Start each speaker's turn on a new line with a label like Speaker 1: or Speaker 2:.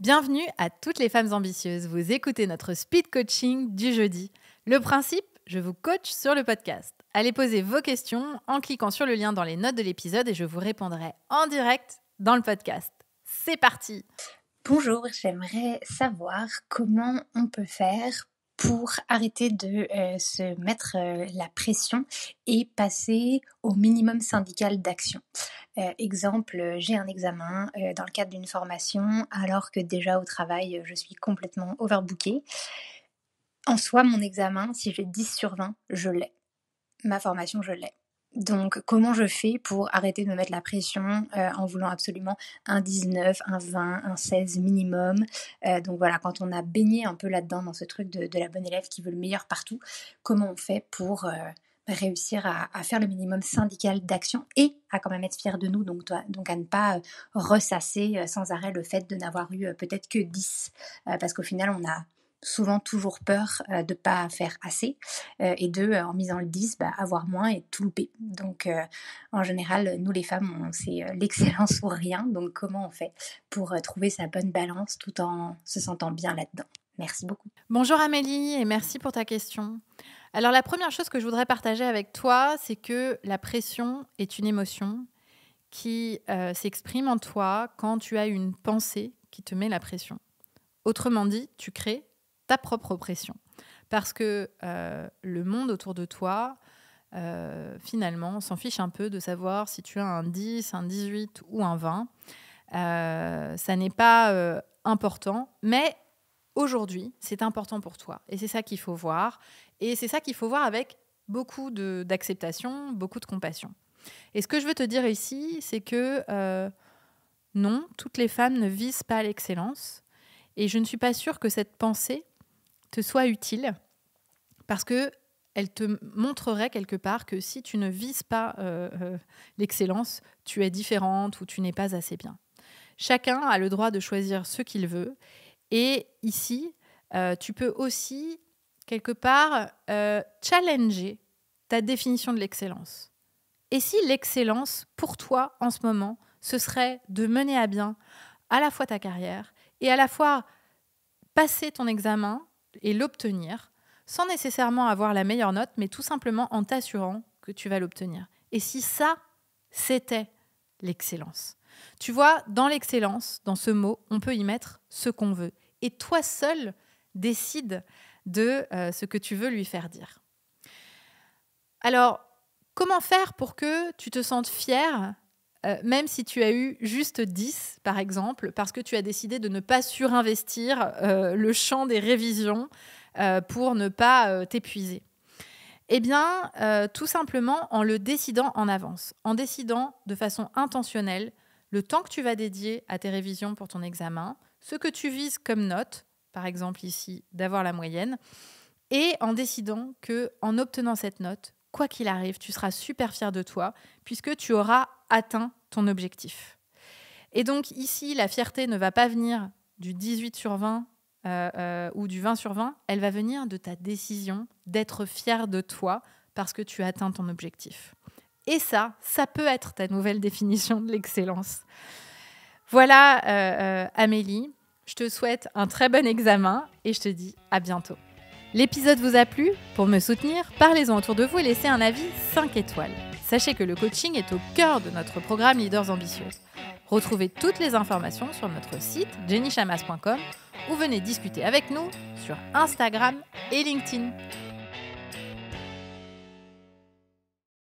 Speaker 1: Bienvenue à toutes les femmes ambitieuses. Vous écoutez notre speed coaching du jeudi. Le principe, je vous coach sur le podcast. Allez poser vos questions en cliquant sur le lien dans les notes de l'épisode et je vous répondrai en direct dans le podcast. C'est parti!
Speaker 2: Bonjour, j'aimerais savoir comment on peut faire pour arrêter de se mettre la pression et passer au minimum syndical d'action. Exemple, j'ai un examen dans le cadre d'une formation alors que déjà au travail je suis complètement overbookée. En soi, mon examen, si j'ai 10 sur 20, je l'ai. Ma formation, je l'ai. Donc, comment je fais pour arrêter de me mettre la pression en voulant absolument un 19, un 20, un 16 minimum. Donc voilà, quand on a baigné un peu là-dedans, dans ce truc de la bonne élève qui veut le meilleur partout, comment on fait pour réussir à faire le minimum syndical d'action et à quand même être fier de nous, donc à ne pas ressasser sans arrêt le fait de n'avoir eu peut-être que 10. Parce qu'au final, on a souvent toujours peur de ne pas faire assez et en misant le 10, avoir moins et tout louper. Donc en général, nous les femmes, c'est l'excellence ou rien. Donc comment on fait pour trouver sa bonne balance tout en se sentant bien là-dedans? Merci beaucoup.
Speaker 1: Bonjour Amélie et merci pour ta question. Alors la première chose que je voudrais partager avec toi, c'est que la pression est une émotion qui s'exprime en toi quand tu as une pensée qui te met la pression. Autrement dit, tu crées ta propre pression. Parce que le monde autour de toi, finalement, s'en fiche un peu de savoir si tu as un 10, un 18 ou un 20. Ça n'est pas important, mais aujourd'hui, c'est important pour toi. Et c'est ça qu'il faut voir. Et c'est ça qu'il faut voir avec beaucoup d'acceptation, beaucoup de compassion. Et ce que je veux te dire ici, c'est que non, toutes les femmes ne visent pas l'excellence. Et je ne suis pas sûre que cette pensée te soit utile parce qu'elle te montrerait quelque part que si tu ne vises pas l'excellence, tu es différente ou tu n'es pas assez bien. Chacun a le droit de choisir ce qu'il veut. Et ici, tu peux aussi, quelque part, challenger ta définition de l'excellence. Et si l'excellence, pour toi, en ce moment, ce serait de mener à bien à la fois ta carrière et à la fois passer ton examen et l'obtenir, sans nécessairement avoir la meilleure note, mais tout simplement en t'assurant que tu vas l'obtenir. Et si ça, c'était l'excellence. Tu vois, dans l'excellence, dans ce mot, on peut y mettre ce qu'on veut. Et toi seul décides de ce que tu veux lui faire dire. Alors, comment faire pour que tu te sentes fière, même si tu as eu juste 10, par exemple, parce que tu as décidé de ne pas surinvestir le champ des révisions pour ne pas t'épuiser? Eh bien, tout simplement en le décidant en avance, en décidant de façon intentionnelle le temps que tu vas dédier à tes révisions pour ton examen, ce que tu vises comme note, par exemple ici, d'avoir la moyenne, et en décidant qu'en obtenant cette note, quoi qu'il arrive, tu seras super fier de toi puisque tu auras atteint ton objectif. Et donc ici, la fierté ne va pas venir du 18 sur 20 ou du 20 sur 20, elle va venir de ta décision d'être fier de toi parce que tu as atteint ton objectif. Et ça peut être ta nouvelle définition de l'excellence. Voilà Amélie, je te souhaite un très bon examen et je te dis à bientôt. L'épisode vous a plu? Pour me soutenir, parlez-en autour de vous et laissez un avis 5 étoiles. Sachez que le coaching est au cœur de notre programme Leaders Ambitieuses. Retrouvez toutes les informations sur notre site jennychamas.com ou venez discuter avec nous sur Instagram et LinkedIn.